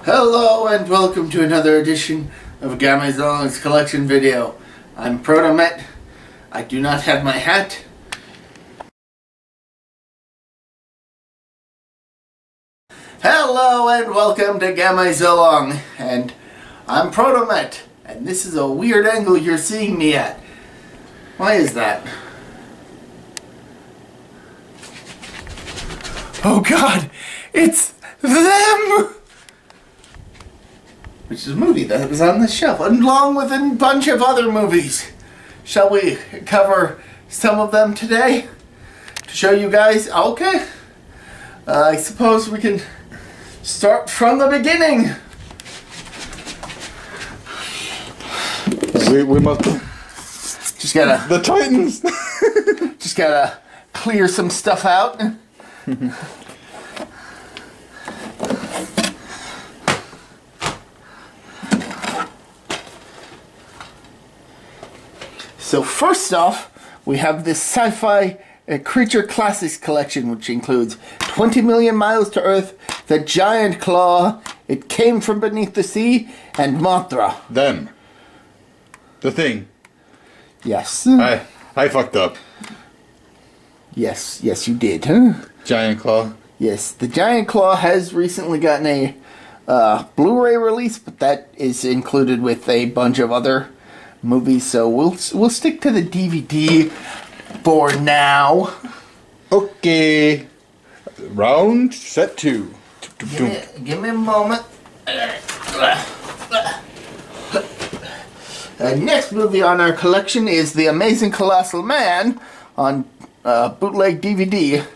Hello and welcome to another edition of Gamezillong's collection video. I'm Protomet. I do not have my hat. Hello and welcome to Gamezillong, and I'm Protomet, and this is a weird angle you're seeing me at. Why is that? Oh God, it's them! Which is a movie that was on the shelf, along with a bunch of other movies. Shall we cover some of them today to show you guys? Okay. I suppose we can start from the beginning. We must Just gotta... the Titans. Just gotta clear some stuff out. So first off, we have this sci-fi creature classics collection, which includes 20 Million Miles to Earth, The Giant Claw, It Came From Beneath the Sea, and Mothra. Them. The Thing. Yes. I fucked up. Yes, you did. Huh? Giant Claw. Yes, The Giant Claw has recently gotten a Blu-ray release, but that is included with a bunch of other movies, so we'll stick to the DVD for now. Okay. Round set 2. Give me a moment. Next movie on our collection is The Amazing Colossal Man on bootleg DVD,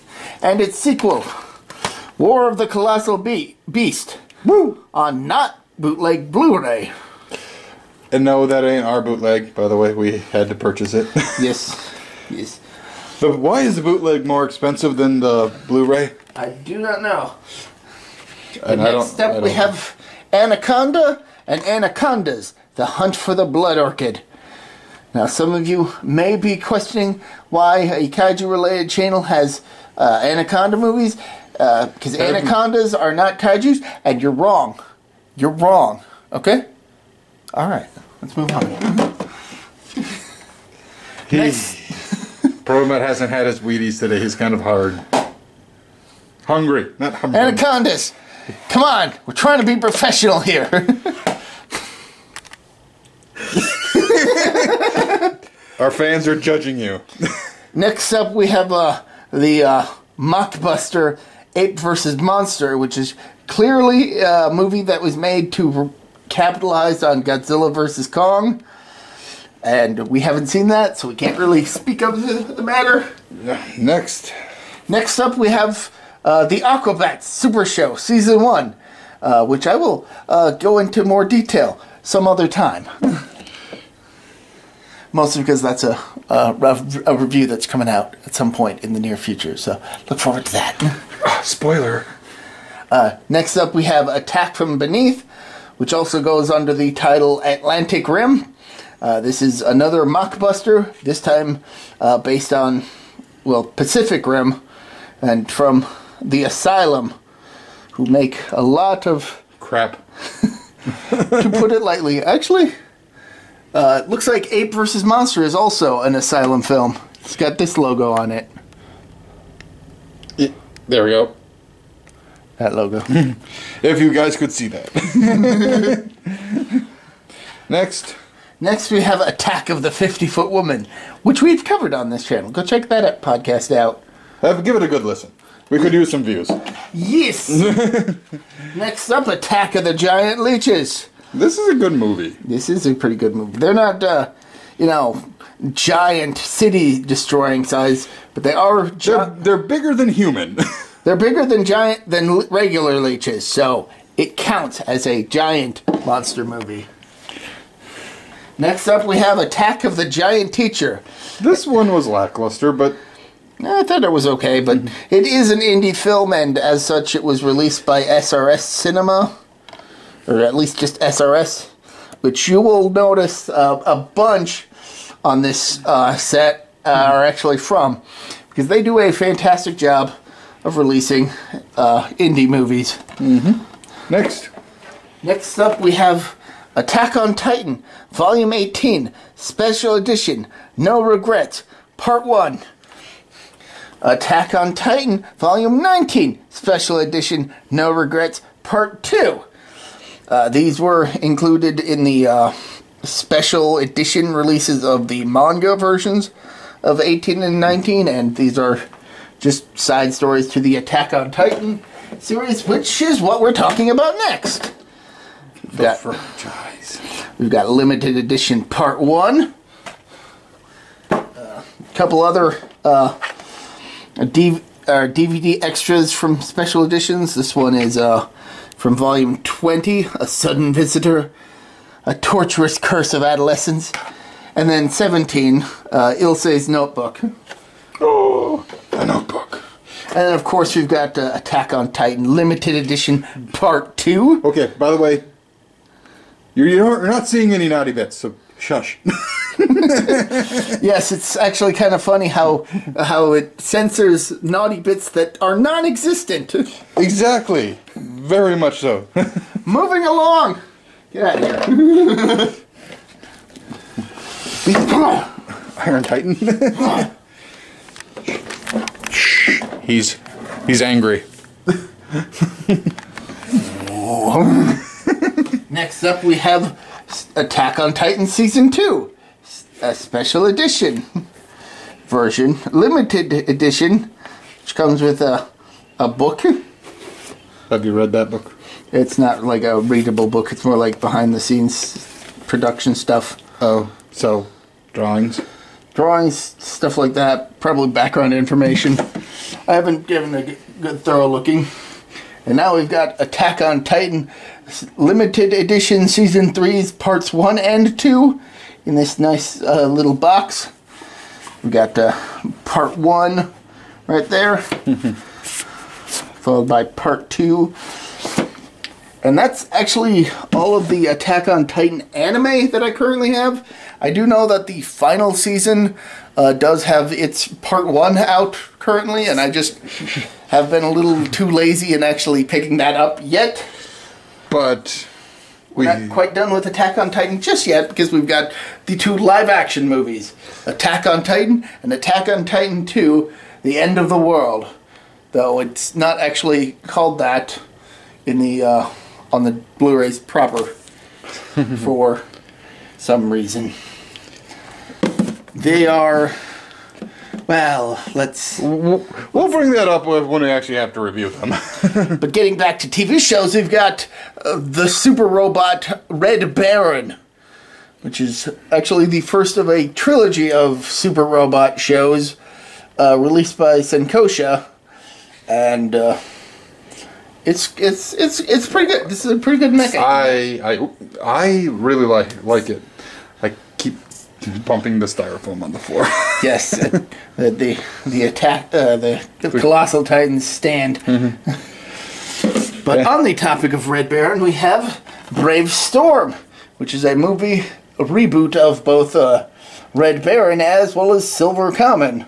and its sequel, War of the Colossal Beast, on not bootleg Blu-ray. And no, that ain't our bootleg, by the way. We had to purchase it. Yes. But why is the bootleg more expensive than the Blu-ray? I do not know. And Next up we have Anaconda and Anacondas, The Hunt for the Blood Orchid. Now some of you may be questioning why a kaiju-related channel has Anaconda movies, because Anacondas are not kaijus, and you're wrong. You're wrong, okay? Alright, let's move on. Protomet hasn't had his Wheaties today. He's kind of hard. Hungry, not hungry. Anacondas! Come on, we're trying to be professional here. Our fans are judging you. Next up we have the mockbuster Ape vs. Monster, which is clearly a movie that was made to capitalize on Godzilla vs. Kong. And we haven't seen that, so we can't really speak of the matter. Next up we have the Aquabats Super Show Season 1, which I will go into more detail some other time. Mostly because that's a review that's coming out at some point in the near future, so look forward to that. Spoiler. Next up we have Attack from Beneath, which also goes under the title Atlantic Rim. This is another mockbuster, this time based on, Pacific Rim, and from the Asylum, who make a lot of crap. To put it lightly. Actually, it looks like Ape vs. Monster is also an Asylum film. It's got this logo on it. Yeah, there we go. That logo. If you guys could see that. Next we have Attack of the 50-Foot Woman, which we've covered on this channel. Go check that podcast out. Give it a good listen. We could use some views. Yes! Next up, Attack of the Giant Leeches. This is a good movie. This is a pretty good movie. They're not, giant city-destroying size, but they are... They're bigger than human. They're bigger than regular leeches, so it counts as a giant monster movie. Next up, we have Attack of the Giant Teacher. This one was lackluster, but... I thought it was okay, but it is an indie film, and as such, it was released by SRS Cinema, or at least just SRS, which you will notice a bunch on this set are actually from, because they do a fantastic job of releasing indie movies. Next. Next up, we have Attack on Titan, Volume 18, Special Edition, No Regrets, Part 1. Attack on Titan, Volume 19, Special Edition, No Regrets, Part 2. These were included in the special edition releases of the manga versions of 18 and 19, and these are just side stories to the Attack on Titan series, which is what we're talking about next. We've got Limited Edition Part 1. A couple other DVD extras from special editions. This one is from Volume 20, A Sudden Visitor, A Torturous Curse of Adolescence. And then 17, Ilse's Notebook. Oh, a notebook. And of course we've got Attack on Titan Limited Edition Part 2. Okay, by the way, you're not seeing any naughty bits, so shush. Yes, it's actually kind of funny how it censors naughty bits that are non-existent. Exactly. Very much so. Moving along. Get out of here. Iron Titan. He's angry. Next up, we have Attack on Titan Season 2, a special edition version, limited edition, which comes with a book. Have you read that book? It's not like a readable book, it's more like behind-the-scenes production stuff. Oh, so drawings? Drawings, stuff like that, probably background information. I haven't given a good thorough looking. And now we've got Attack on Titan Limited Edition Season 3's Parts 1 and 2 in this nice little box. We've got Part 1 right there, followed by Part 2. And that's actually all of the Attack on Titan anime that I currently have. I do know that the final season does have its Part 1 out currently, and I just have been a little too lazy in actually picking that up yet. But we're not quite done with Attack on Titan just yet, because we've got the 2 live-action movies, Attack on Titan and Attack on Titan 2, The End of the World. Though it's not actually called that in the on the Blu-rays proper for some reason. They are, well, we'll bring that up when we actually have to review them. But getting back to TV shows, we've got the super robot Red Baron, which is actually the first of a trilogy of super robot shows released by Senkosha, and it's pretty good. This is a pretty good mecha. I really like it. I keep bumping the styrofoam on the floor. Yes, the attack the Colossal Titans stand. Mm-hmm. But on the topic of Red Baron, we have Brave Storm, which is a reboot of both Red Baron as well as Silver Kamen.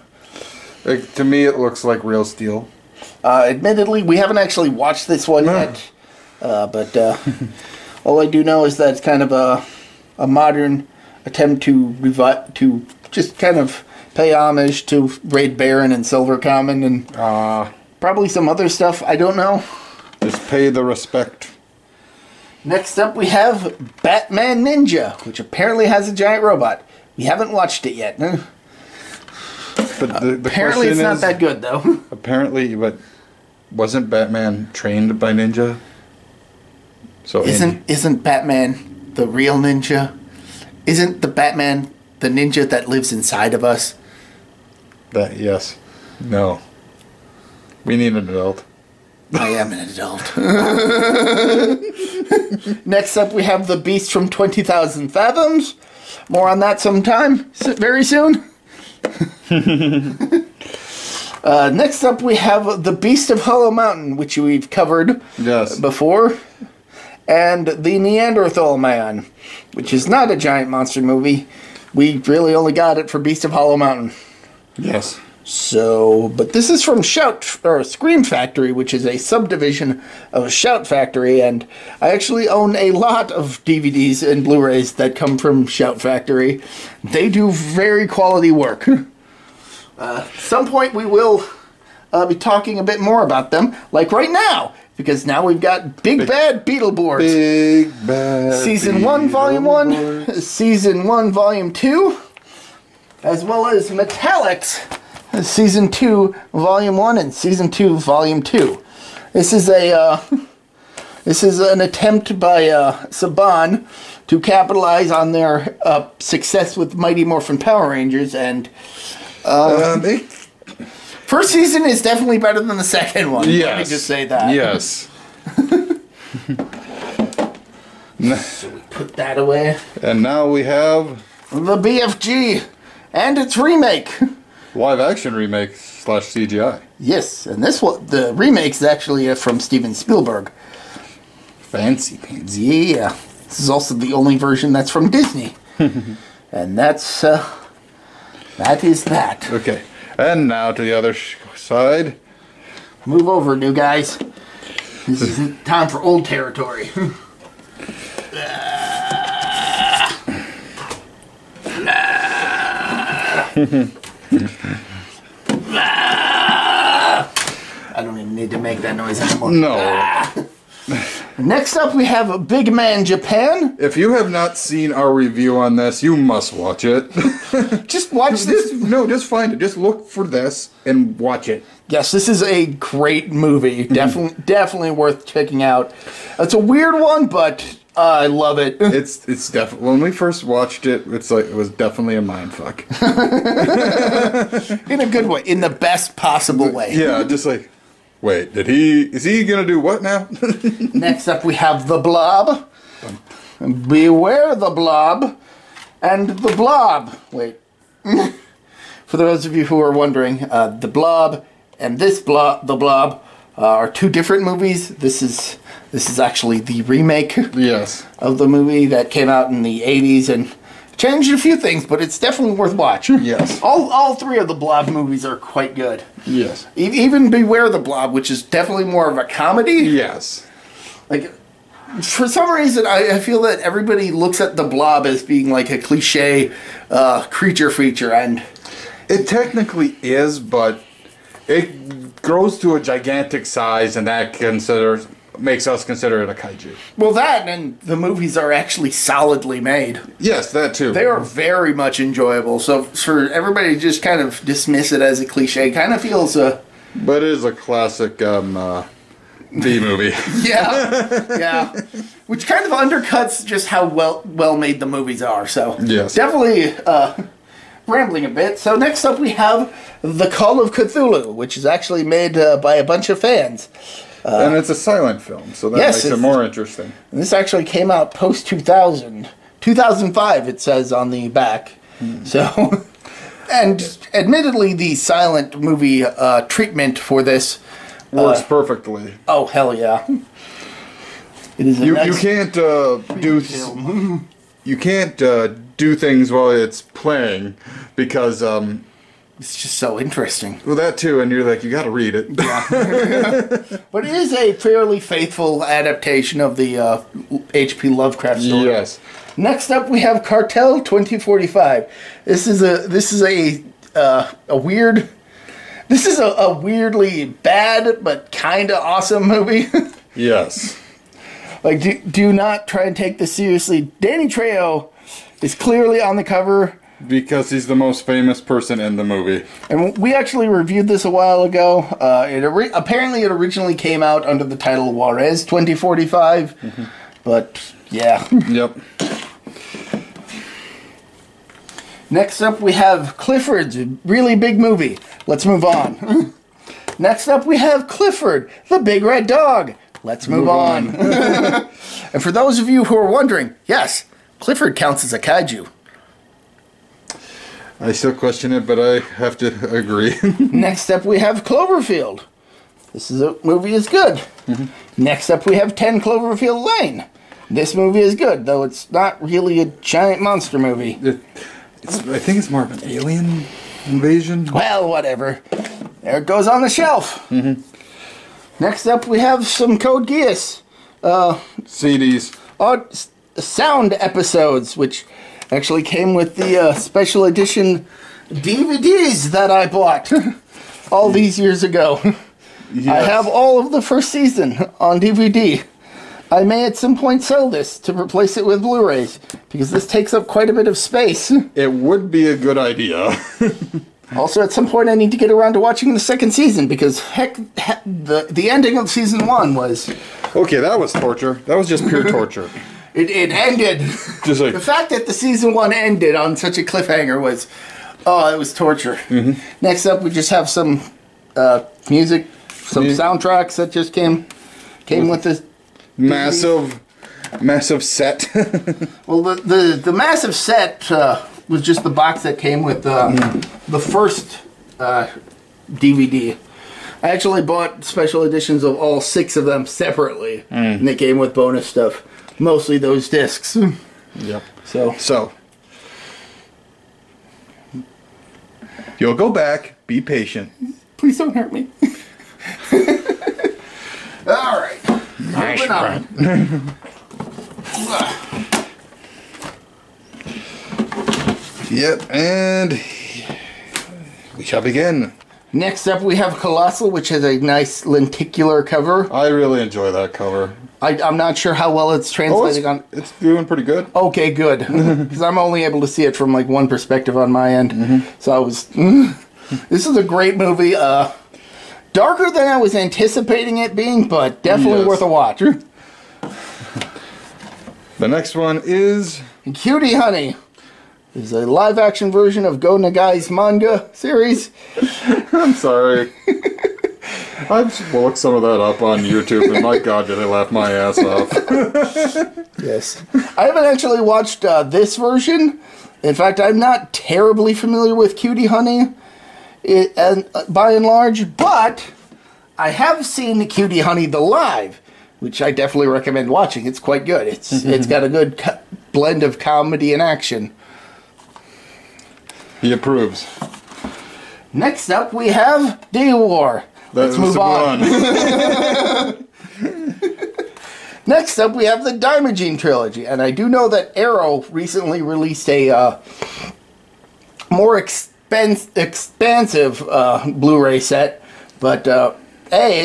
To me, it looks like real steel. Admittedly, we haven't actually watched this one yet, but all I do know is that it's kind of a modern attempt to just kind of pay homage to Red Baron and Silver Kamen and probably some other stuff. I don't know. Just pay the respect. Next up, we have Batman Ninja, which apparently has a giant robot. We haven't watched it yet. But the apparently, it's not that good, though. Apparently, but wasn't Batman trained by ninja? So isn't Batman the real ninja? Isn't the Batman the ninja that lives inside of us? Yes. No. We need an adult. I am an adult. Next up, we have the Beast from 20,000 Fathoms. More on that sometime, very soon. Next up, we have the Beast of Hollow Mountain, which we've covered before, and the Neanderthal Man, which is not a giant monster movie. We really only got it for Beast of Hollow Mountain. Yes. So, but this is from Scream Factory, which is a subdivision of Shout Factory, and I actually own a lot of DVDs and Blu-rays that come from Shout Factory. They do very quality work. At some point we will be talking a bit more about them, like right now, because now we've got Big Bad Beetleborgs. Big Bad Season 1, Volume 1, Season 1, Volume 2, as well as Metallics, Season 2, Volume 1, and Season 2, Volume 2. This is an attempt by Saban to capitalize on their success with Mighty Morphin Power Rangers, and first season is definitely better than the second one. Yes. Let me just say that. Yes. So we put that away. And now we have The BFG and its remake. live action remake / CGI. Yes, and this one, the remake is actually from Steven Spielberg. Fancy pants. Yeah. This is also the only version that's from Disney. And that's, that is that. Okay. And now to the other side. Move over, new guys. This is time for old territory. I don't even need to make that noise anymore. No. Next up, we have a Big Man Japan. If you have not seen our review on this, you must watch it. Just watch this. No, just find it. Just look for this and watch it. Yes, this is a great movie. Definitely worth checking out. It's a weird one, but I love it. It's definitely, when we first watched it, it was definitely a mindfuck. In a good way, in the best possible way. Yeah, just like, wait, is he gonna do what now? Next up, we have The Blob. Beware the Blob. And The Blob. Wait. For those of you who are wondering, The Blob and The Blob are two different movies. This is actually the remake Yes. of the movie that came out in the 80s and changed a few things, but it's definitely worth watching. Yes. All three of the Blob movies are quite good. Yes. Even Beware the Blob, which is definitely more of a comedy. Yes. Like, for some reason, I feel that everybody looks at the Blob as being like a cliche creature feature, and It technically is, but it grows to a gigantic size, and that makes us consider it a kaiju. well, that and the movies are actually solidly made. Yes, that too. They are very much enjoyable. So for everybody to just kind of dismiss it as a cliche kind of feels But it is a classic B movie. yeah. Which kind of undercuts just how well made the movies are. So Yes. definitely rambling a bit. So next up we have The Call of Cthulhu, which is actually made by a bunch of fans. And it's a silent film, so that Yes, makes it more interesting. And this actually came out post 2000. 2005 it says on the back. So and admittedly the silent movie treatment for this Works perfectly. oh hell yeah. It is a You nice can't do film. you can't do things while it's playing because It's just so interesting. well, that too, and you're like, you got to read it. But it is a fairly faithful adaptation of the H.P. Lovecraft story. Yes. Next up, we have Cartel 2045. This is a weirdly bad but kind of awesome movie. Yes. Like, do not try and take this seriously. Danny Trejo is clearly on the cover. Because he's the most famous person in the movie. And we actually reviewed this a while ago. Apparently it originally came out under the title Juarez 2045. Mm-hmm. But, yeah. Yep. Next up we have Clifford's really big movie. Let's move on. Next up we have Clifford, the Big Red Dog. Let's move on. And for those of you who are wondering, yes, Clifford counts as a kaiju. I still question it, but I have to agree. Next up we have Cloverfield. This movie is good. Mm-hmm. Next up we have 10 Cloverfield Lane. This movie is good, though it's not really a giant monster movie. I think it's more of an alien invasion. Well, whatever. There it goes on the shelf. Mm-hmm. Next up, we have some Code Geass. CDs. Sound episodes, which actually came with the special edition DVDs that I bought all these years ago. Yes. I have all of the first season on DVD. I may at some point sell this to replace it with Blu-rays, because this takes up quite a bit of space. It would be a good idea. Also, at some point, I need to get around to watching the second season, because heck the ending of season 1 was... Okay, that was torture. That was just pure torture. It ended. Just like... The fact that the season 1 ended on such a cliffhanger was... Oh, it was torture. Mm-hmm. Next up, we just have some music, some soundtracks that just came with this massive set. Well, the massive set was just the box that came with the first DVD. I actually bought special editions of all 6 of them separately, and they came with bonus stuff. Mostly those discs. Yep. So. You'll go back. Be patient. Please don't hurt me. All right. Moving on. Yep, and we shall begin. Next up, we have Colossal, which has a nice lenticular cover. I really enjoy that cover. I'm not sure how well it's translating on... It's doing pretty good. Okay, good. Because I'm only able to see it from like one perspective on my end. So I was... This is a great movie. Darker than I was anticipating it being, but definitely worth a watch. The next one is... Cutie Honey. This is a live-action version of Go Nagai's manga series. I'm sorry. I've looked some of that up on YouTube, and my God, did I laugh my ass off. Yes. I haven't actually watched this version. In fact, I'm not terribly familiar with Cutie Honey, by and large, but I have seen Cutie Honey the live, which I definitely recommend watching. It's quite good. It's got a good blend of comedy and action. He approves. Next up, we have D-War. Let's move on. Next up, we have the Daimajin trilogy, and I do know that Arrow recently released a more expansive Blu-ray set, but A,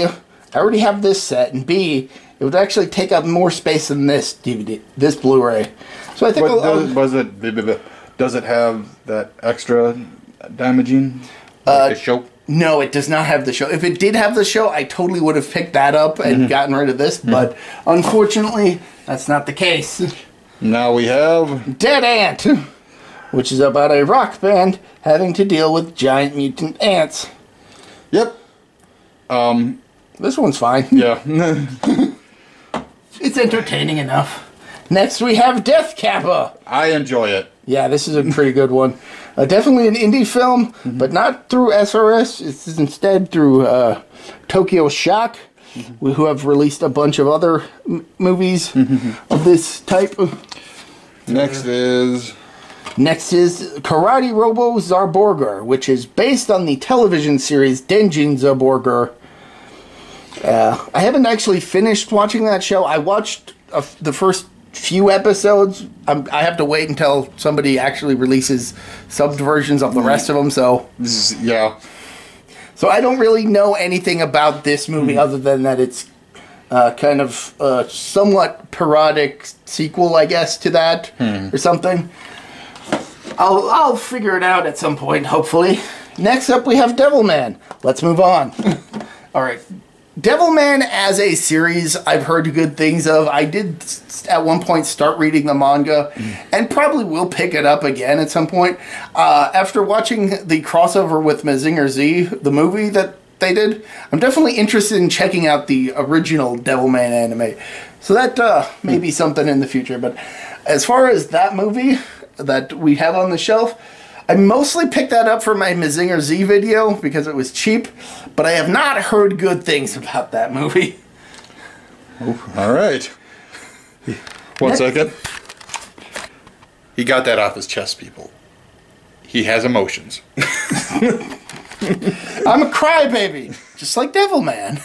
I already have this set, and B, it would actually take up more space than this DVD, this Blu-ray. So I think does it have that extra Daimajin? Like the show? No, it does not have the show. If it did have the show, I totally would have picked that up and gotten rid of this, but unfortunately, that's not the case. Now we have... Dead Ant, which is about a rock band having to deal with giant mutant ants. Yep. This one's fine. Yeah. It's entertaining enough. Next, we have Death Kappa. I enjoy it. Yeah, this is a pretty good one. Definitely an indie film, but not through SRS. This is instead through Tokyo Shock, who have released a bunch of other movies of this type. Next is Karate Robo Zarborger, which is based on the television series Denjin Zarborger. I haven't actually finished watching that show. I watched the first few episodes. I have to wait until somebody actually releases subbed versions of the rest of them. So yeah. So I don't really know anything about this movie other than that it's kind of somewhat parodic sequel, I guess, to that or something. I'll figure it out at some point, hopefully. Next up, we have Devilman. Let's move on. All right. Devilman as a series, I've heard good things of. I did at one point start reading the manga and probably will pick it up again at some point. After watching the crossover with Mazinger Z, the movie that they did, I'm definitely interested in checking out the original Devilman anime. So that may be something in the future. But as far as that movie that we have on the shelf, I mostly picked that up for my Mazinger Z video because it was cheap, but I have not heard good things about that movie. Oh, all right. 1 second. He got that off his chest, people. he has emotions. I'm a crybaby, just like Devilman.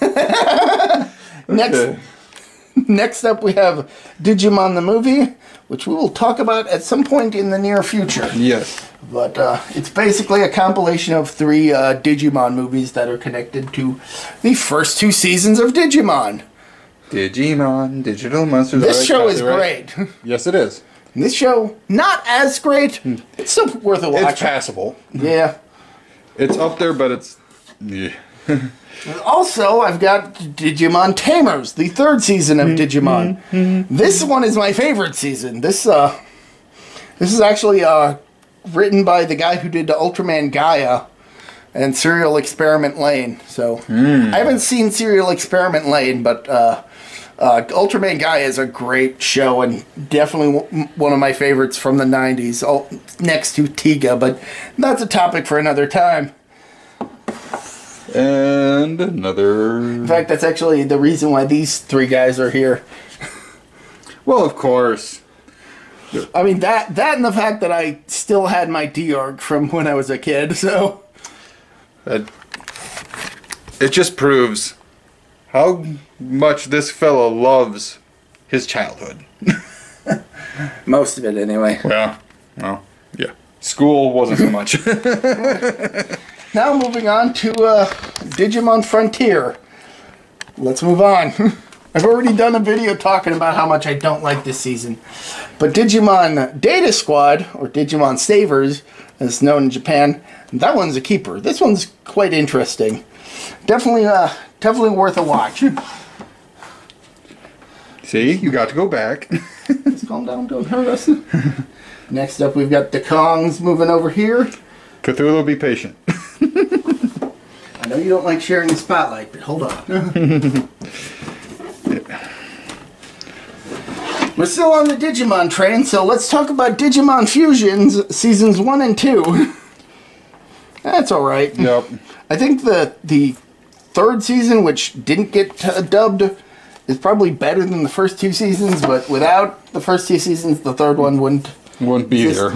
Next up, we have Digimon the movie, which we will talk about at some point in the near future. Yes. But it's basically a compilation of 3 Digimon movies that are connected to the first 2 seasons of Digimon. Digimon, Digital Monsters. This show is great. Yes, it is. This show, not as great. It's still worth a watch. It's passable. Yeah. It's up there, but it's... Yeah. Also, I've got Digimon Tamers, the 3rd season of Digimon. This one is my favorite season. This is actually written by the guy who did Ultraman Gaia and Serial Experiment Lane. So I haven't seen Serial Experiment Lane, but Ultraman Gaia is a great show and definitely one of my favorites from the 90s, next to Tiga, but that's a topic for another time. And another... In fact, that's actually the reason why these 3 guys are here. Well, of course. I mean, that and the fact that I still had my D-Arc from when I was a kid, so... It just proves how much this fella loves his childhood. Most of it, anyway. Well, yeah. School wasn't so much. Now moving on to Digimon Frontier. Let's move on. I've already done a video talking about how much I don't like this season. But Digimon Data Squad, or Digimon Savers, as it's known in Japan, that one's a keeper. This one's quite interesting. Definitely worth a watch. See, you got to go back. Let's calm down, don't hurt us. Next up, we've got the Kongs moving over here. Cthulhu, be patient. I know you don't like sharing the spotlight, but hold on. We're still on the Digimon train, so let's talk about Digimon Fusions Seasons 1 and 2. That's alright. Yep. I think the 3rd season, which didn't get dubbed, is probably better than the first 2 seasons, but without the first 2 seasons, the 3rd one wouldn't be there.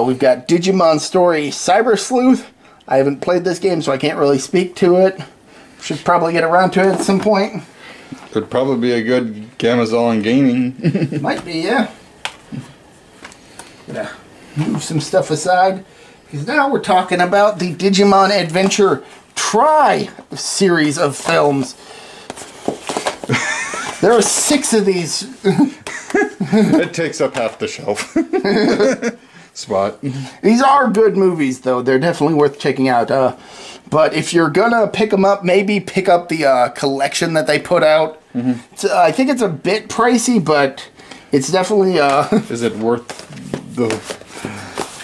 We've got Digimon Story Cyber Sleuth. I haven't played this game, so I can't really speak to it. Should probably get around to it at some point. Could probably be a good Gamezillong gaming. Might be, yeah. Gonna move some stuff aside, because now we're talking about the Digimon Adventure Try series of films. There are 6 of these. It takes up half the shelf. Spot. These are good movies, though. They're definitely worth checking out. But if you're gonna pick them up, maybe pick up the collection that they put out. I think it's a bit pricey, but it's definitely... Is it worth the...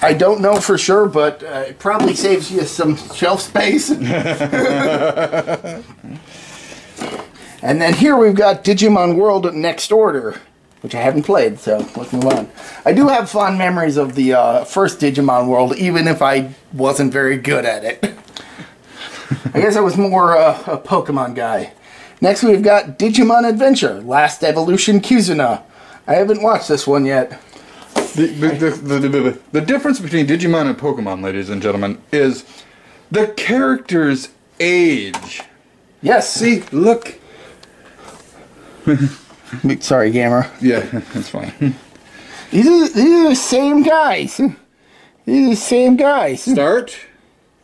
I don't know for sure, but it probably saves you some shelf space. And then here we've got Digimon World Next Order, which I haven't played, so let's move on. I do have fond memories of the first Digimon World, even if I wasn't very good at it. I guess I was more a Pokemon guy. Next we've got Digimon Adventure, Last Evolution Kizuna. I haven't watched this one yet. The difference between Digimon and Pokemon, ladies and gentlemen, is the characters' age. Yes. See, look. Sorry, gamer. Yeah, that's fine. These are the same guys. These are the same guys. Start.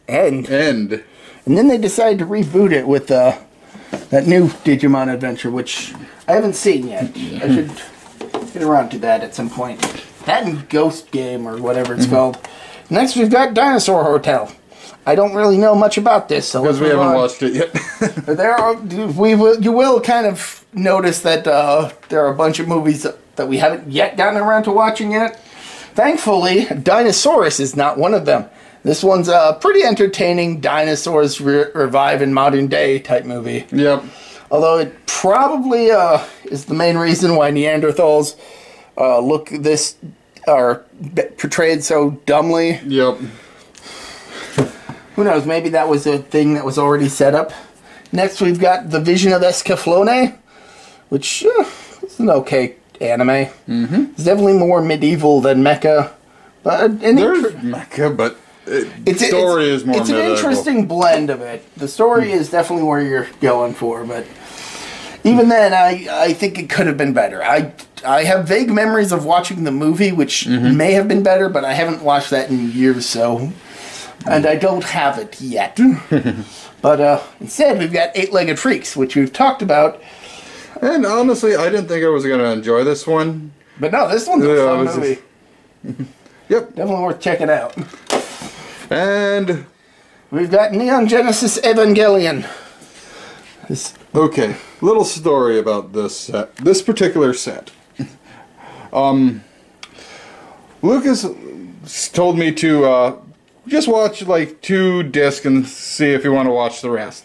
End. End. And then they decided to reboot it with that new Digimon Adventure, which I haven't seen yet. I should get around to that at some point. That and Ghost Game, or whatever it's called. Next, we've got Dinosaur Hotel. I don't really know much about this, so because we haven't watched it yet. You will kind of notice that there are a bunch of movies that we haven't yet gotten around to watching yet. Thankfully, Dinosaurus is not one of them. This one's a pretty entertaining dinosaurs revive in modern day type movie. Yep. Although it probably is the main reason why Neanderthals are portrayed so dumbly. Yep. Who knows, maybe that was a thing that was already set up. Next we've got The Vision of Escaflowne, which is an okay anime. It's definitely more medieval than mecha, There's mecha, but story is more. It's an interesting blend of it. The story is definitely where you're going for, but even then, I think it could have been better. I have vague memories of watching the movie, which may have been better, but I haven't watched that in years, so... And I don't have it yet. But instead, we've got Eight-Legged Freaks, which we've talked about. And honestly, I didn't think I was going to enjoy this one. But no, this one's a fun movie. Yep. Definitely worth checking out. And... we've got Neon Genesis Evangelion. Okay, little story about this set. This particular set. Lucas told me to just watch like 2 discs and see if you want to watch the rest.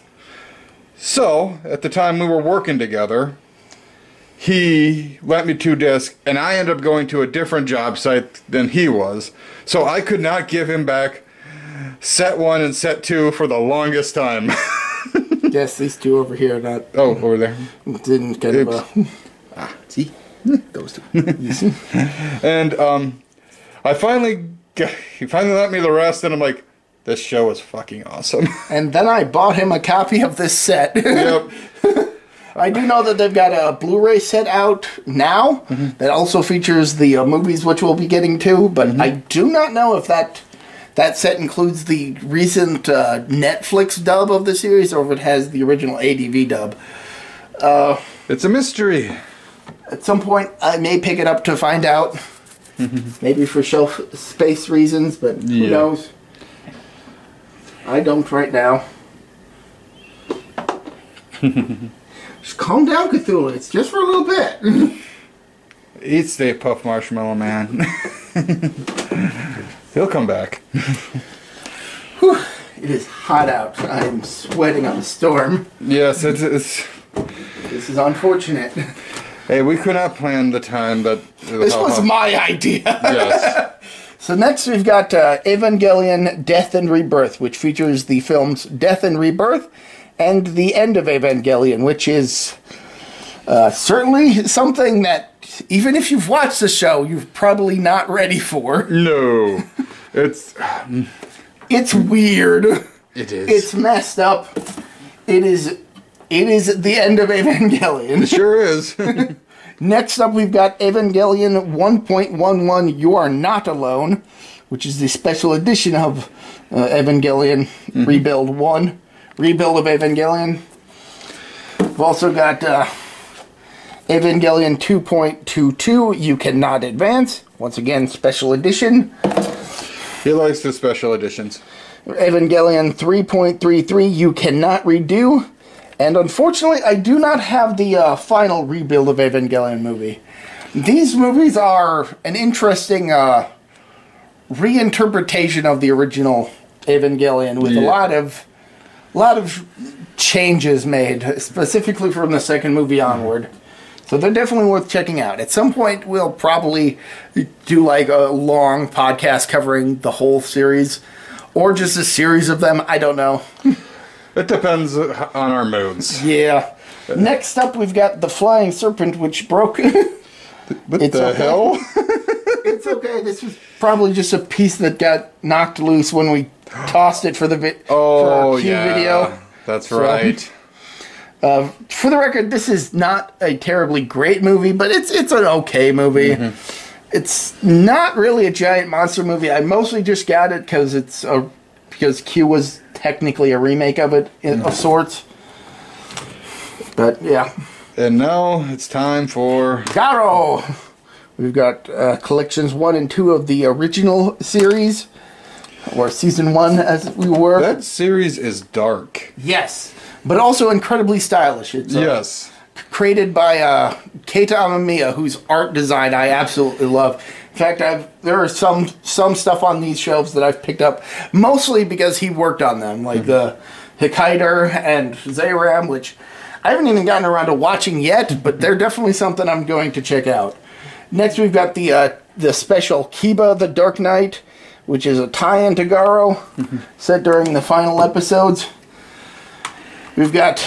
So, at the time we were working together, he lent me 2 discs, and I ended up going to a different job site than he was. So I could not give him back set 1 and set 2 for the longest time. Yes, these 2 over here, not... Oh, over there. Didn't get him. See? Those 2. And, he finally let me the rest, and I'm like, this show is fucking awesome. And then I bought him a copy of this set. Yep. I do know that they've got a Blu-ray set out now that also features the movies, which we'll be getting to, but I do not know if that set includes the recent Netflix dub of the series, or if it has the original ADV dub. It's a mystery. At some point, I may pick it up to find out. Maybe for shelf space reasons, but who knows? I don't right now. Just calm down, Cthulhu. It's just for a little bit. Eat Stay Puft Marshmallow Man. He'll come back. Whew. It is hot out. I'm sweating on the storm. Yes, it's... This is unfortunate. Hey, we could not plan the time that... This was my idea. Yes. So next we've got Evangelion Death and Rebirth, which features the films Death and Rebirth and The End of Evangelion, which is certainly something that, even if you've watched the show, you're probably not ready for. No. It's weird. It is. It's messed up. It is the end of Evangelion. It sure is. Next up, we've got Evangelion 1.11 You Are Not Alone, which is the special edition of Evangelion Rebuild 1. Rebuild of Evangelion. We've also got Evangelion 2.22 You Cannot Advance. Once again, special edition. He likes the special editions. Evangelion 3.33 You Cannot Redo. And unfortunately, I do not have the final Rebuild of Evangelion movie. These movies are an interesting reinterpretation of the original Evangelion, with a lot of changes made, specifically from the second movie onward. So they're definitely worth checking out. At some point, we'll probably do like a long podcast covering the whole series, or just a series of them. I don't know. It depends on our moods. Yeah. Next up, we've got The Flying Serpent, which broke. What the hell? It's okay. This was probably just a piece that got knocked loose when we tossed it for the for our Q video. That's right. For the record, this is not a terribly great movie, but it's an okay movie. It's not really a giant monster movie. I mostly just got it because Q was technically a remake of it of sorts. But yeah. And now it's time for Garo. We've got collections 1 and 2 of the original series, or season 1 as we were. That series is dark. Yes, but also incredibly stylish. It's created by Keita Amamiya, whose art design I absolutely love. In fact, there are some stuff on these shelves that I've picked up, mostly because he worked on them, like the Hikaider and Zayram, which I haven't even gotten around to watching yet, but they're definitely something I'm going to check out. Next, we've got the special Kiba the Dark Knight, which is a tie-in to Garo, set during the final episodes. We've got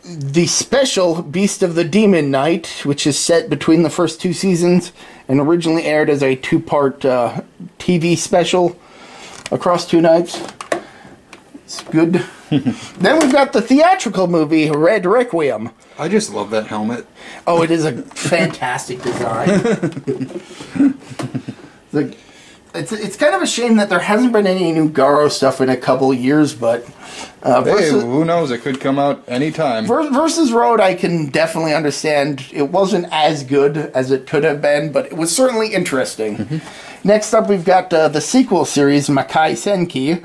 the special Beast of the Demon Knight, which is set between the first 2 seasons and originally aired as a two-part TV special across 2 nights. It's good. Then we've got the theatrical movie, Red Requiem. I just love that helmet. Oh, it is a fantastic design. It's kind of a shame that there hasn't been any new Garo stuff in a couple of years, but... hey, who knows? It could come out anytime. Versus Road, I can definitely understand. It wasn't as good as it could have been, but it was certainly interesting. Next up, we've got the sequel series, Makai Senki,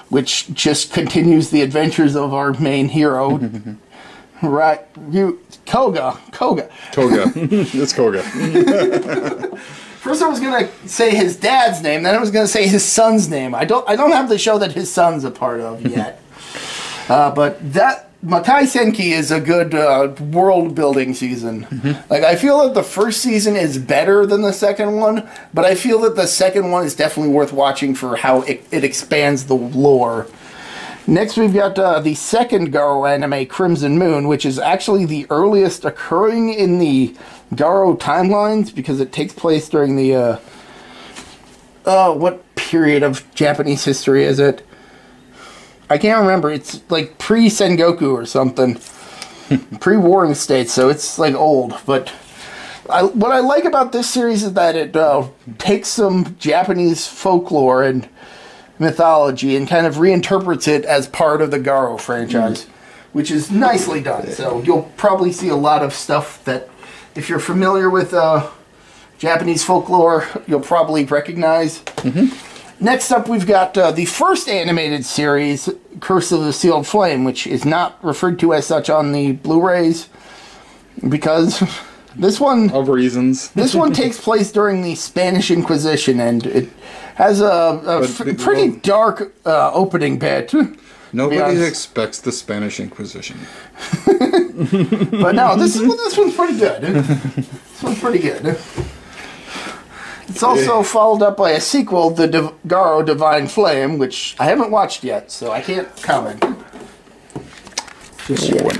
which just continues the adventures of our main hero. Right, Koga. It's Koga. First I was gonna say his dad's name, then I was gonna say his son's name. I don't have the show that his son's a part of yet. But that Makai Senki is a good world building season. Like, I feel that the first season is better than the second one, but I feel that the second one is definitely worth watching for how it expands the lore. Next, we've got the second Garo anime, Crimson Moon, which is actually the earliest occurring in the Garo timelines because it takes place during the, what period of Japanese history is it? I can't remember. It's like pre-Sengoku or something. Pre-warring state, so it's like old. But what I like about this series is that it takes some Japanese folklore and mythology and kind of reinterprets it as part of the Garo franchise, which is nicely done. So you'll probably see a lot of stuff that, if you're familiar with Japanese folklore, you'll probably recognize. Next up, we've got the first animated series, Curse of the Sealed Flame, which is not referred to as such on the Blu-rays because this one... of reasons. This one takes place during the Spanish Inquisition, and it has a pretty dark opening bit. Nobody expects the Spanish Inquisition. But no, this one's pretty good. This one's pretty good. It's also followed up by a sequel, The Garo Divine Flame, which I haven't watched yet, so I can't comment. Just yet.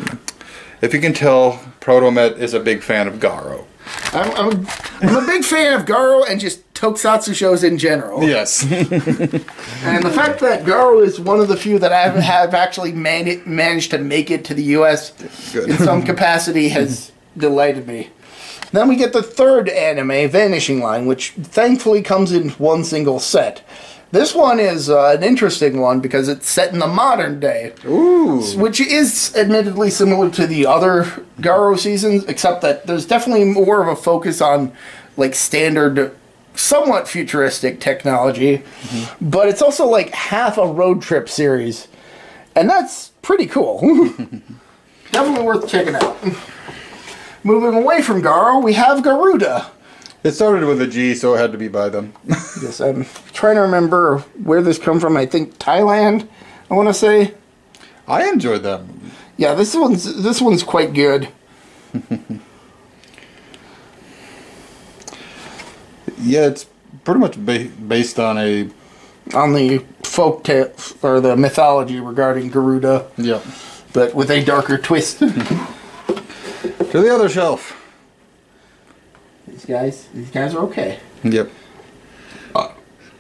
If you can tell, Protomet is a big fan of Garo. I'm a big fan of Garo and just tokusatsu shows in general. Yes. And the fact that Garo is one of the few that I have actually managed to make it to the U.S. in some capacity has delighted me. Then we get the third anime, Vanishing Line, which thankfully comes in one single set. This one is an interesting one because it's set in the modern day. Ooh. Which is admittedly similar to the other Garo seasons, except that there's definitely more of a focus on like standard, somewhat futuristic technology. But it's also like half a road trip series. And that's pretty cool. Definitely worth checking out. Moving away from Garo, we have Garuda. It started with a G, so it had to be by them. Yes, I'm trying to remember where this come from. I think Thailand, I want to say. I enjoyed that movie. Yeah, this one's quite good. Yeah, it's pretty much based on the folk tale or the mythology regarding Garuda. Yeah. But with a darker twist. To the other shelf. These guys are okay. Yep.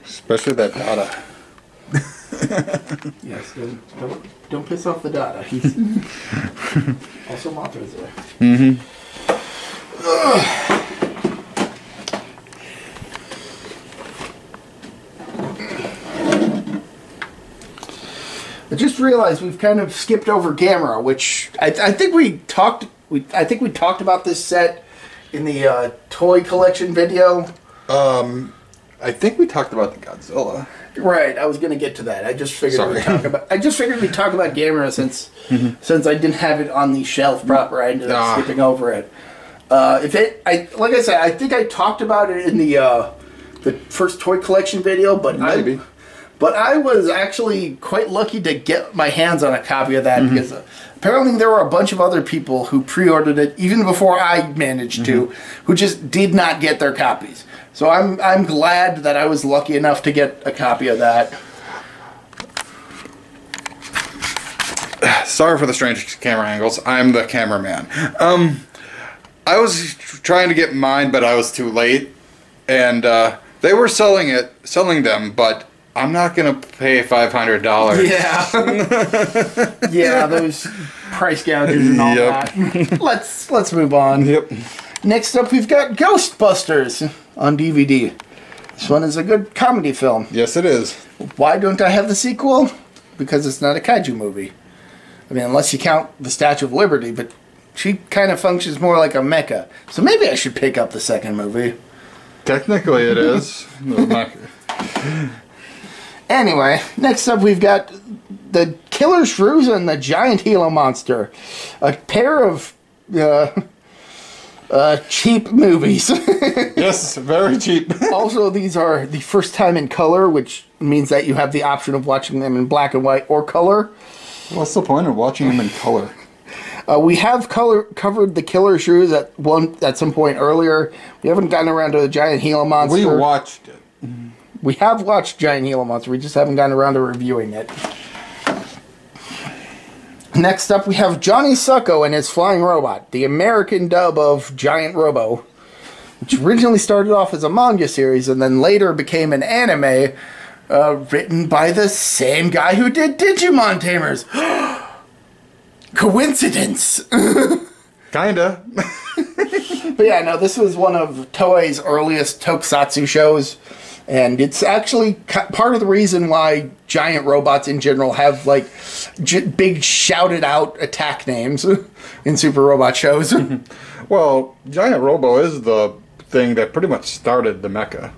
Especially that Dada. Yes, don't piss off the Dada. He's also Mothra's there. I just realized we've kind of skipped over Gamera, which I think we talked about this set in the toy collection video. I think we talked about the Godzilla. Right, I was going to get to that. I just figured we'd talk about Gamera since I didn't have it on the shelf proper. I ended up skipping over it. Like I said, I think I talked about it in the first toy collection video, but maybe. But I was actually quite lucky to get my hands on a copy of that because apparently there were a bunch of other people who pre-ordered it even before I managed to, who just did not get their copies. So I'm glad that I was lucky enough to get a copy of that. Sorry for the strange camera angles. I'm the cameraman. I was trying to get mine, but I was too late. And They were selling them, but I'm not gonna pay $500. Yeah. Yeah, those price gouges and all that. Let's move on. Yep. Next up, we've got Ghostbusters on DVD. This one is a good comedy film. Yes, it is. Why don't I have the sequel? Because it's not a kaiju movie. I mean, unless you count the Statue of Liberty, but she kind of functions more like a mecha. So maybe I should pick up the second movie. Technically, it is. Anyway, next up we've got the Killer Shrews and the Giant Gila Monster. A pair of cheap movies. Yes, very cheap. Also, these are the first time in color, which means that you have the option of watching them in black and white or color. What's the point of watching them in color? We have covered the Killer Shrews at some point earlier. We haven't gotten around to the Giant Gila Monster. We watched it. We have watched Giant Gila Monster. We just haven't gotten around to reviewing it. Next up, we have Johnny Sucko and his Flying Robot, the American dub of Giant Robo, which originally started off as a manga series and then later became an anime written by the same guy who did Digimon Tamers. Coincidence? Kinda. But yeah, no, this was one of Toei's earliest tokusatsu shows, and it's actually part of the reason why giant robots in general have, like, big shouted-out attack names in Super Robot shows. Well, Giant Robo is the thing that pretty much started the mecha.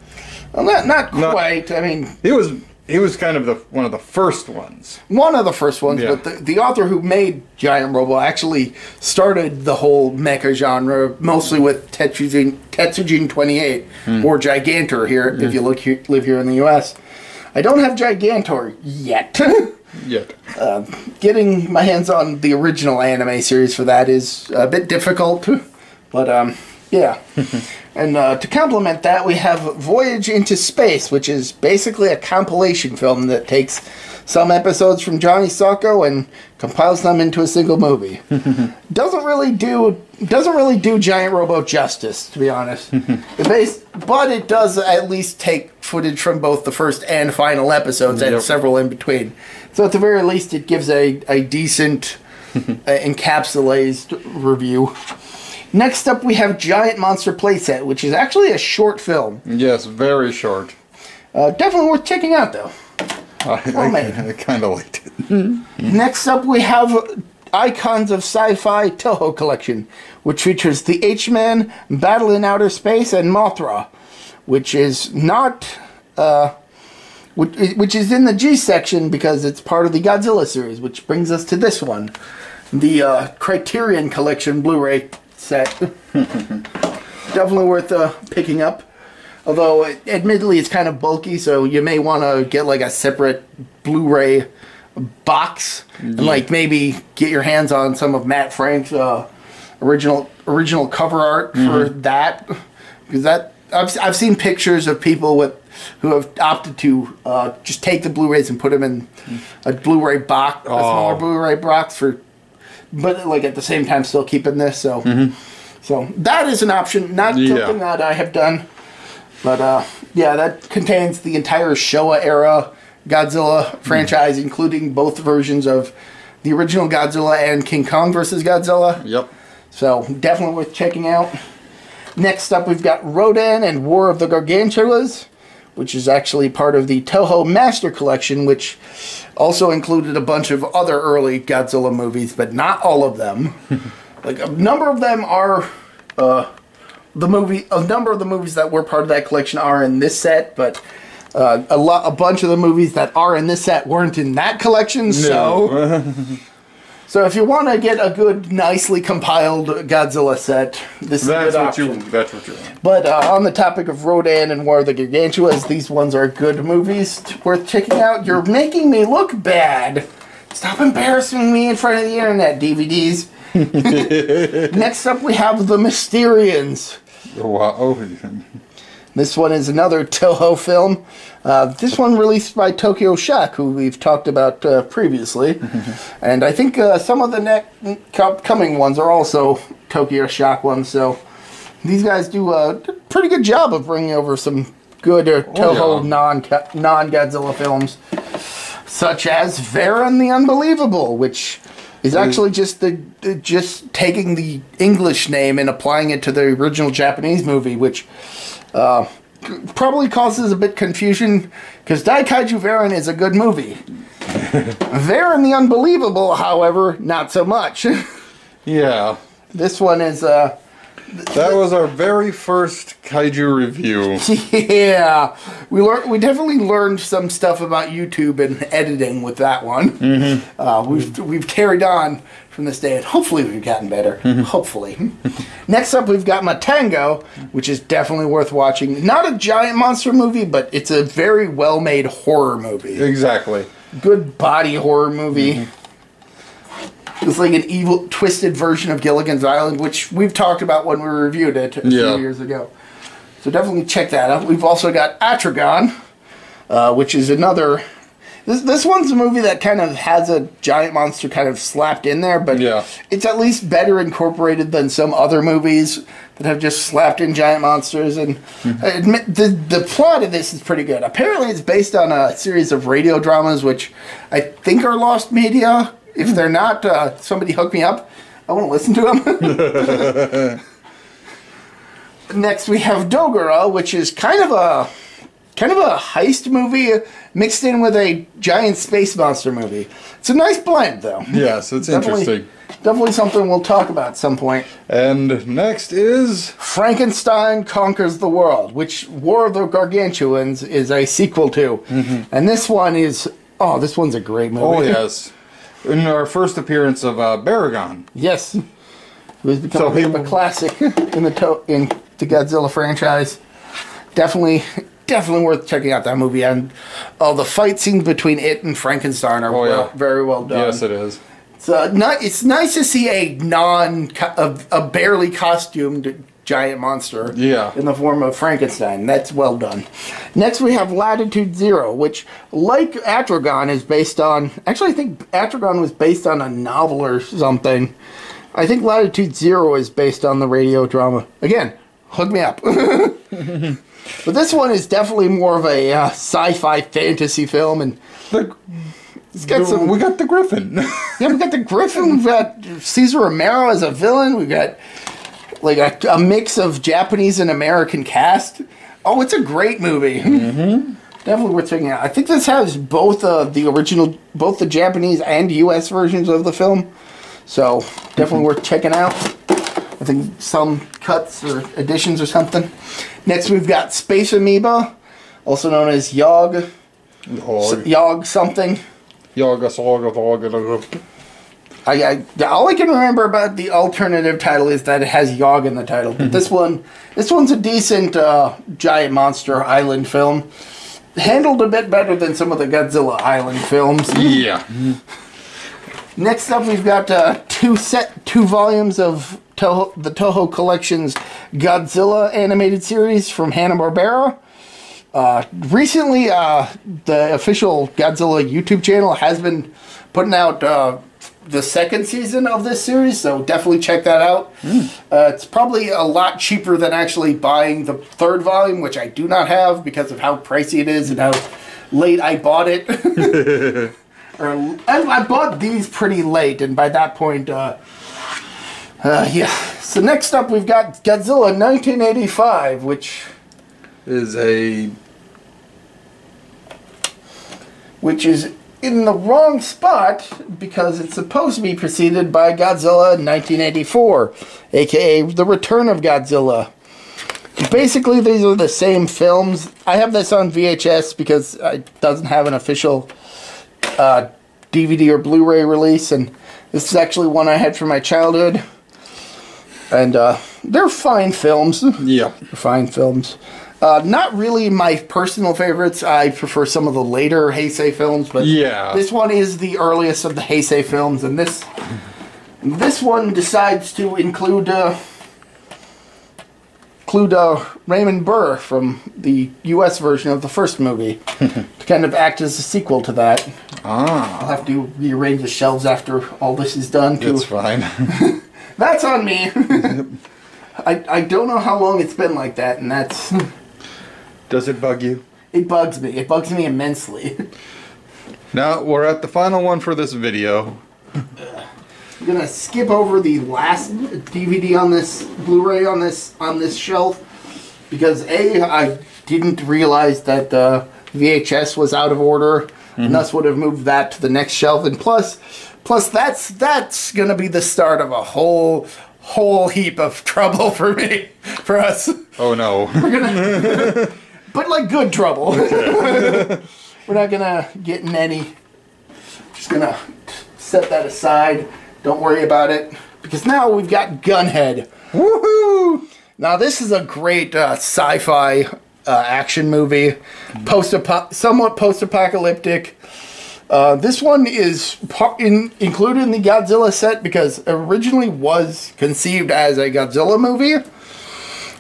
Well, not quite. I mean, he was kind of one of the first ones. One of the first ones, Yeah. but the author who made Giant Robo actually started the whole mecha genre, mostly with Tetsujin 28, or Gigantor here, if you live here in the U.S. I don't have Gigantor yet. Yet. Getting my hands on the original anime series for that is a bit difficult, but yeah. And to complement that, we have Voyage into Space, which is basically a compilation film that takes some episodes from Johnny Socko and compiles them into a single movie. Doesn't really do Giant Robo justice, to be honest. But it does at least take footage from both the first and final episodes and several in between. So at the very least, it gives a decent encapsulated review. Next up, we have Giant Monster Playset, which is actually a short film. Yes, very short. Definitely worth checking out, though. I kind of liked it. Next up, we have Icons of Sci-Fi Toho Collection, which features the H-Man, Battle in Outer Space, and Mothra, which is not... which is in the G section because it's part of the Godzilla series, which brings us to this one. The Criterion Collection Blu-ray set. Definitely worth picking up. Although, admittedly, it's kind of bulky, so you may want to get like a separate Blu-ray box and like maybe get your hands on some of Matt Frank's original cover art for that, because that I've seen pictures of people who have opted to just take the Blu-rays and put them in a Blu-ray box, a smaller Blu-ray box but like at the same time still keeping this. So, so that is an option. Not something that I have done, but yeah, that contains the entire Showa era Godzilla franchise, including both versions of the original Godzilla and King Kong vs. Godzilla. Yep. So definitely worth checking out. Next up, we've got Rodan and War of the Gargantulas, which is actually part of the Toho Master Collection, which also included a bunch of other early Godzilla movies, but not all of them. Like a number of them are a number of the movies that were part of that collection are in this set, but a bunch of the movies that are in this set weren't in that collection. No. So if you want to get a good, nicely compiled Godzilla set, this is a good option. That's what you want. But on the topic of Rodan and War of the Gargantuas, these ones are good movies worth checking out. You're making me look bad. Stop embarrassing me in front of the internet, DVDs. Next up, we have The Mysterians. Wow. This one is another Toho film. This one released by Tokyo Shock, who we've talked about previously. And I think some of the coming ones are also Tokyo Shock ones. So these guys do a pretty good job of bringing over some good Toho non-Godzilla films, such as Varan the Unbelievable, which is actually just taking the English name and applying it to the original Japanese movie, which probably causes a bit confusion, because Daikaiju Varan is a good movie. Varan the Unbelievable, however, not so much. Yeah. This one is... that was our very first kaiju review. Yeah, we definitely learned some stuff about YouTube and editing with that one. Mm-hmm. We've carried on from this day, and hopefully we've gotten better. Mm-hmm. Hopefully. Next up, we've got Matango, which is definitely worth watching. Not a giant monster movie, but it's a very well-made horror movie. Exactly. Good body horror movie. Mm-hmm. It's like an evil, twisted version of Gilligan's Island, which we've talked about when we reviewed it a few years ago. So definitely check that out. We've also got Atragon, which is another... This one's a movie that kind of has a giant monster kind of slapped in there, but it's at least better incorporated than some other movies that have just slapped in giant monsters. And I admit, the plot of this is pretty good. Apparently it's based on a series of radio dramas, which I think are lost media. If they're not, somebody hook me up. I want to listen to them. Next, we have Dogora, which is kind of a heist movie mixed in with a giant space monster movie. It's a nice blend, though. Yes, it's interesting. Definitely something we'll talk about at some point. And next is... Frankenstein Conquers the World, which War of the Gargantuans is a sequel to. Mm-hmm. And this one is... Oh, this one's a great movie. Oh, yes. In our first appearance of Baragon. Yes. It was becoming a classic in the Godzilla franchise. Definitely worth checking out that movie. And the fight scenes between it and Frankenstein are very well done. Yes, it is. It's nice to see a barely costumed giant monster in the form of Frankenstein. That's well done. Next, we have Latitude Zero, which, like Atragon, is based on... Actually, I think Atragon was based on a novel or something. I think Latitude Zero is based on the radio drama. Again, hook me up. But this one is definitely more of a sci-fi fantasy film, and we got the Griffin. Yeah, we got the Griffin. We've got Cesar Romero as a villain. We've got like a mix of Japanese and American cast. Oh, it's a great movie. Mm-hmm. Definitely worth checking out. I think this has both both the Japanese and U.S. versions of the film. So definitely worth checking out. I think some cuts or additions or something. Next, we've got Space Amoeba, also known as Yog. Yog something. All I can remember about the alternative title is that it has Yog in the title. But this one's a decent giant monster island film. Handled a bit better than some of the Godzilla Island films. Yeah. Next up, we've got two volumes of the Toho Collection's Godzilla animated series from Hanna-Barbera. Recently, the official Godzilla YouTube channel has been putting out the second season of this series, so definitely check that out. It's probably a lot cheaper than actually buying the third volume, which I do not have because of how pricey it is and how late I bought it. I bought these pretty late, and by that point, yeah. So next up, we've got Godzilla 1985, which is in the wrong spot because it's supposed to be preceded by Godzilla 1984, aka The Return of Godzilla. Basically, these are the same films. I have this on VHS because it doesn't have an official DVD or Blu-ray release, and this is actually one I had from my childhood. And they're fine films. Yeah. They're fine films. Not really my personal favorites. I prefer some of the later Heisei films, but this one is the earliest of the Heisei films, and this one decides to include Raymond Burr from the U.S. version of the first movie to kind of act as a sequel to that. I'll have to rearrange the shelves after all this is done. That's fine. That's on me. I don't know how long it's been like that, and that's... Does it bug you? It bugs me. It bugs me immensely. Now, we're at the final one for this video. I'm gonna skip over the last DVD on this Blu-ray on this shelf because I didn't realize that VHS was out of order, and thus would have moved that to the next shelf. And plus that's gonna be the start of a whole heap of trouble for us. Oh no! We're gonna, but like good trouble. Okay. We're not gonna get in any. Just gonna set that aside. Don't worry about it, because now we've got Gunhead. Woohoo! Now this is a great sci-fi action movie, somewhat post-apocalyptic. This one is included in the Godzilla set because originally was conceived as a Godzilla movie,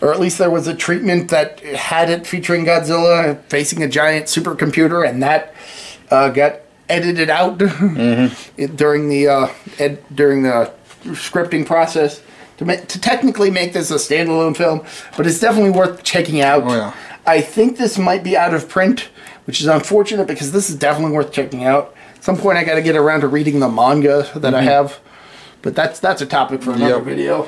or at least there was a treatment that had it featuring Godzilla facing a giant supercomputer, and that got edited out during the scripting process to technically make this a standalone film, but it's definitely worth checking out. Oh, yeah. I think this might be out of print, which is unfortunate because this is definitely worth checking out. At some point I got to get around to reading the manga that I have, but that's a topic for another video.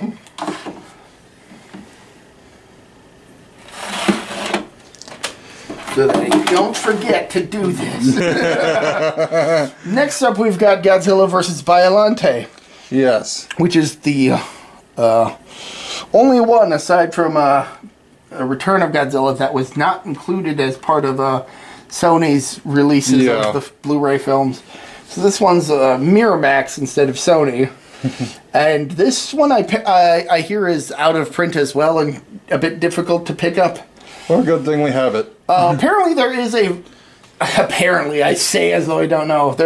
So that you don't forget to do this. Next up, we've got Godzilla vs. Biollante. Yes. Which is the only one, aside from a Return of Godzilla, that was not included as part of Sony's releases of the Blu-ray films. So this one's Miramax instead of Sony. And this one I hear is out of print as well and a bit difficult to pick up. Well, good thing we have it. Apparently there is a... Apparently, I say as though I don't know.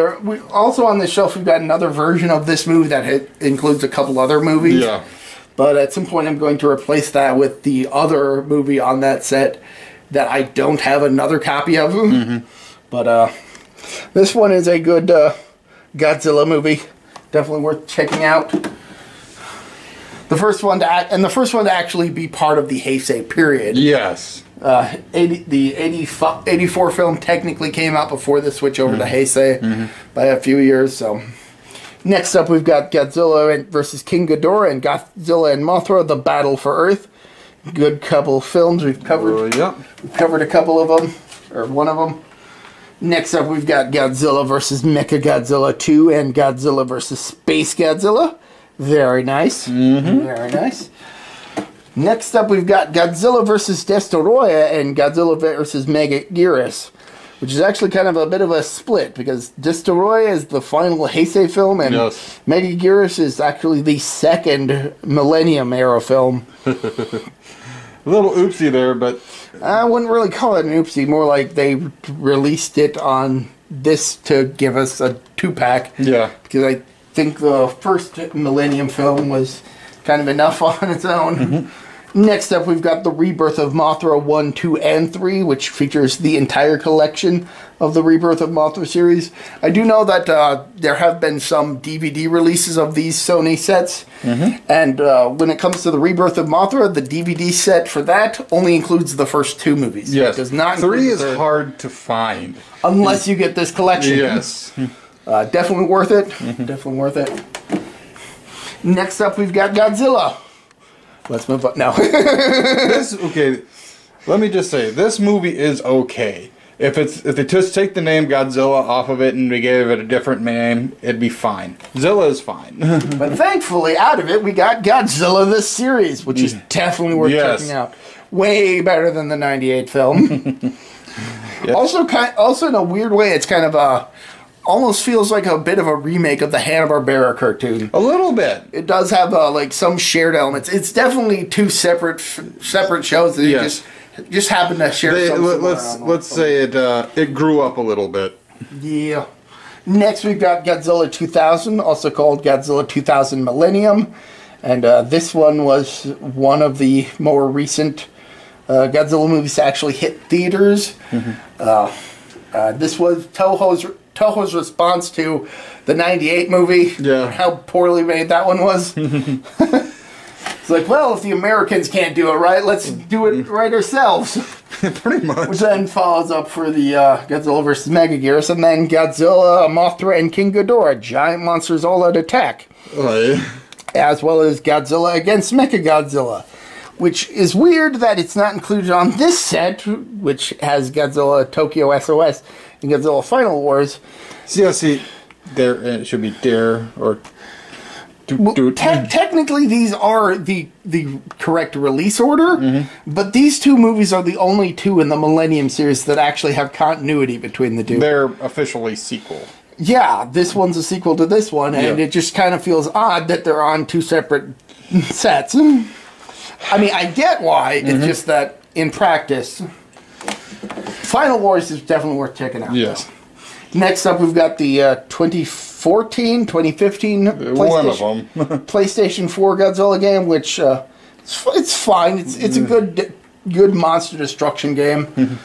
Also on the shelf, we've got another version of this movie that includes a couple other movies. Yeah. But at some point, I'm going to replace that with the other movie on that set that I don't have another copy of. But this one is a good Godzilla movie. Definitely worth checking out. The first one to actually be part of the Heisei period. Yes. The 84 film technically came out before the switch over to Heisei by a few years. So next up, we've got Godzilla versus King Ghidorah and Godzilla and Mothra: The Battle for Earth. Good couple films we've covered. We've covered a couple of them, or one of them. Next up, we've got Godzilla versus Mechagodzilla 2 and Godzilla versus Space Godzilla. Very nice. Very nice. Next up, we've got Godzilla vs. Destoroyah and Godzilla vs. Megaguirus, which is actually kind of a bit of a split, because Destoroyah is the final Heisei film, and Megaguirus is actually the second Millennium Era film. A little oopsie there, but... I wouldn't really call it an oopsie, more like they released it on this to give us a 2-pack. Yeah. Because I think the first Millennium film was kind of enough on its own. Next up, we've got The Rebirth of Mothra 1, 2, and 3, which features the entire collection of the Rebirth of Mothra series. I do know that there have been some DVD releases of these Sony sets, and when it comes to The Rebirth of Mothra, the DVD set for that only includes the first 2 movies. Yes. It does not 3 is hard to find. Unless you get this collection. Yes. Definitely worth it. Definitely worth it. Next up, we've got Godzilla. Let's move on. No. Okay, let me just say, this movie is okay. If they just take the name Godzilla off of it and we gave it a different name, it'd be fine. Zilla is fine. But thankfully, out of it, we got Godzilla the series, which is definitely worth checking out. Way better than the '98 film. Also, in a weird way, it's kind of almost feels like a bit of a remake of the Hanna-Barbera cartoon. A little bit. It does have like some shared elements. It's definitely 2 separate shows that just happen to share. Let's say it grew up a little bit. Yeah. Next, we've got Godzilla 2000, also called Godzilla 2000 Millennium, and this one was one of the more recent Godzilla movies to actually hit theaters. This was Toho's response to the '98 movie. Yeah. How poorly made that one was. It's like, well, if the Americans can't do it right, let's do it right ourselves. Pretty much. Which then follows up for the Godzilla vs. Megagearus, and then Godzilla, Mothra, and King Ghidorah, giant monsters all out attack. As well as Godzilla against Mechagodzilla, which is weird that it's not included on this set, which has Godzilla Tokyo SOS and Godzilla Final Wars. See, there it should be there or. Technically, these are the correct release order, but these two movies are the only two in the Millennium series that actually have continuity between the two. They're officially sequel. Yeah, this one's a sequel to this one, and it just kind of feels odd that they're on two separate sets. I mean, I get why, it's just that in practice, Final Wars is definitely worth checking out. Yes. Next up, we've got the 2015 PlayStation 4 Godzilla game, which it's fine. It's a good monster destruction game.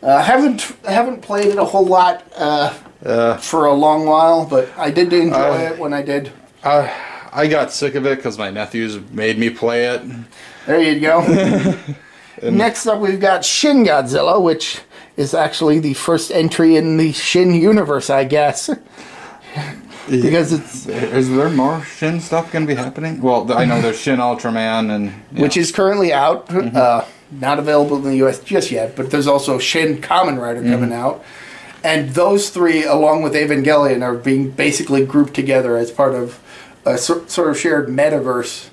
Haven't played it a whole lot for a long while, but I did enjoy it when I did. I got sick of it because my nephews made me play it. There you go. Next up, we've got Shin Godzilla, which is actually the first entry in the Shin universe, I guess. Because it's... Is there more Shin stuff going to be happening? Well, I know there's Shin Ultraman and... Which is currently out. Not available in the U.S. just yet, but there's also Shin Kamen Rider coming out. And those three, along with Evangelion, are being basically grouped together as part of a sort of shared metaverse.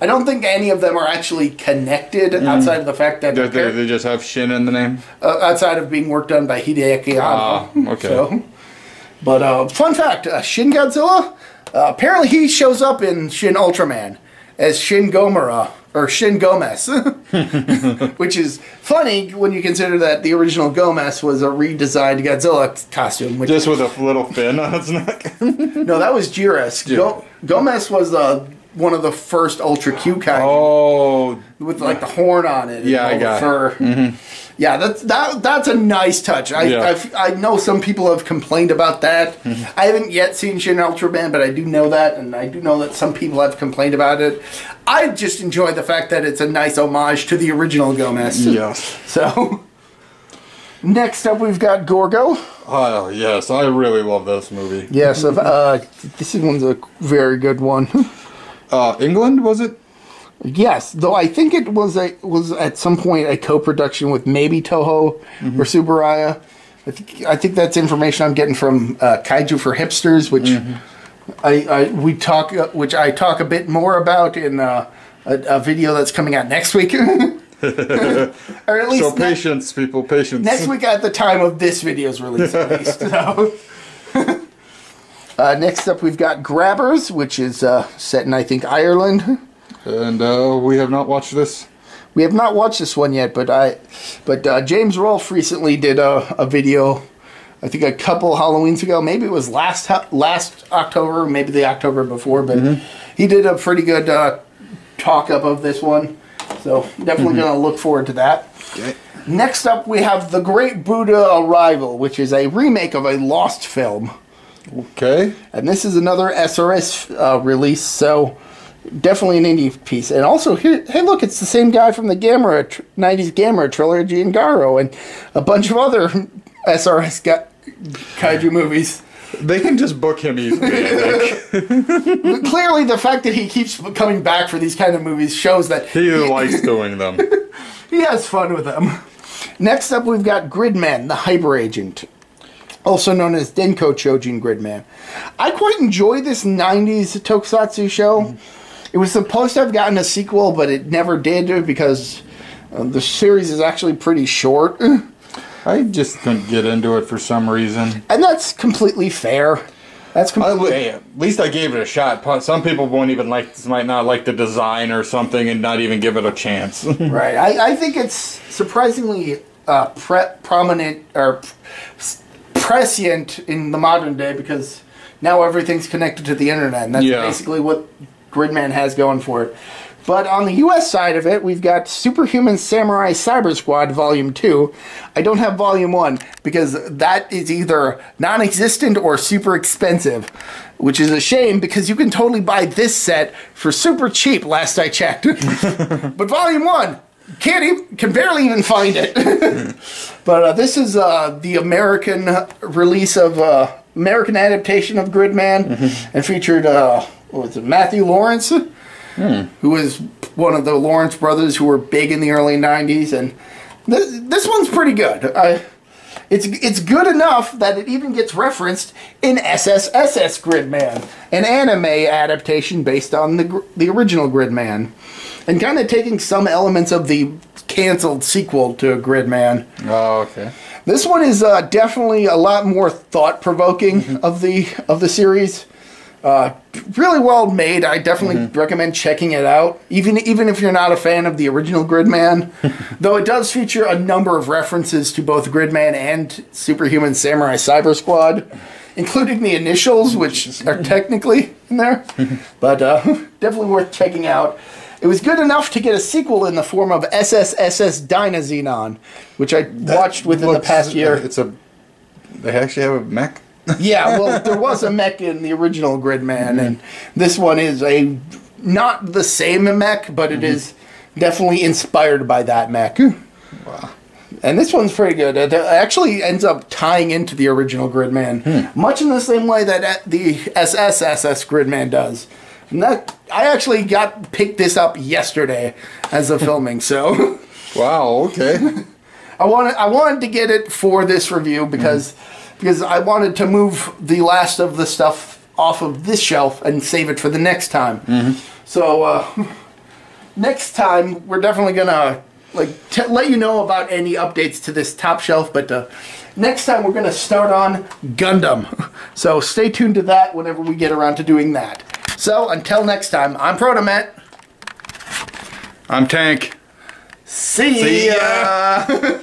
I don't think any of them are actually connected outside of the fact that... They just have Shin in the name? Outside of being worked on by Hideaki Anno. Okay. So, but fun fact, Shin Godzilla, apparently he shows up in Shin Ultraman as Shin Gomera, or Shin Gomez. Which is funny when you consider that the original Gomez was a redesigned Godzilla costume. Just with a little fin on its neck? No, that was Jiras. Gomez was one of the first Ultra Q kind. Oh. With like the horn on it. Yeah, I got it. Yeah, that's a nice touch. I know some people have complained about that. I haven't yet seen Shin Ultraman, but I do know that, and I do know that some people have complained about it. I just enjoy the fact that it's a nice homage to the original Gomez. Yes. So, next up we've got Gorgo. Oh, yes, I really love this movie. Yes, this one's a very good one. England, was it? Yes, though I think it was at some point a co-production with maybe Toho or Subaraya. I think that's information I'm getting from Kaiju for Hipsters, which I talk a bit more about in a video that's coming out next week. Or at least patience, people, patience. Next week at the time of this video's release, at least. So. Next up, we've got Grabbers, which is set in, I think, Ireland. And we have not watched this. We have not watched this one yet, but James Rolfe recently did a video, I think a couple Halloweens ago. Maybe it was last October, maybe the October before, but he did a pretty good talk-up of this one. So definitely going to look forward to that. Okay. Next up, we have The Great Buddha Arrival, which is a remake of a Lost film. Okay. And this is another SRS release, so definitely an indie piece. And also, here, hey, look, it's the same guy from the 90s Gamera trilogy and Garo and a bunch of other SRS kaiju movies. They can just book him easily, I think. Clearly, the fact that he keeps coming back for these kind of movies shows that he likes doing them. He has fun with them. Next up, we've got Gridman, the Hyper Agent, also known as Denko Chojin Gridman. I quite enjoy this 90s tokusatsu show. It was supposed to have gotten a sequel, but it never did because the series is actually pretty short. I just couldn't get into it for some reason. And that's completely fair. That's completely fair. At least I gave it a shot. Some people might not like the design or something and not even give it a chance. Right. I think it's surprisingly prominent or prescient in the modern day because now everything's connected to the internet, and that's basically what Gridman has going for it. But on the US side of it, we've got Superhuman Samurai Cyber Squad Volume 2. I don't have Volume 1 because that is either non-existent or super expensive, which is a shame because you can totally buy this set for super cheap last I checked. But Volume 1, can barely even find it. But this is the American release of American adaptation of Gridman, and featured what was it, Matthew Lawrence, who is one of the Lawrence brothers who were big in the early '90s, and this one's pretty good. It's good enough that it even gets referenced in SSSS Gridman, an anime adaptation based on the original Gridman, and kind of taking some elements of the canceled sequel to Gridman. Oh, okay. This one is definitely a lot more thought-provoking of the series. Really well made. I definitely recommend checking it out, even if you're not a fan of the original Gridman. Though it does feature a number of references to both Gridman and Superhuman Samurai Cyber Squad, including the initials, which are technically in there. But definitely worth checking out. It was good enough to get a sequel in the form of SSSS Dynazenon, which I watched within the past year. They actually have a mech? Yeah, well, there was a mech in the original Gridman, and this one is not the same mech, but it is definitely inspired by that mech. Wow. And this one's pretty good. It actually ends up tying into the original Gridman, much in the same way that the SSSS Gridman does. And that, I actually picked this up yesterday as of filming, so... Wow, okay. I wanted to get it for this review because I wanted to move the last of the stuff off of this shelf and save it for the next time. So next time we're definitely gonna let you know about any updates to this top shelf. But next time we're gonna start on Gundam. So stay tuned to that whenever we get around to doing that. So until next time, I'm Protomet. I'm Tank. See ya.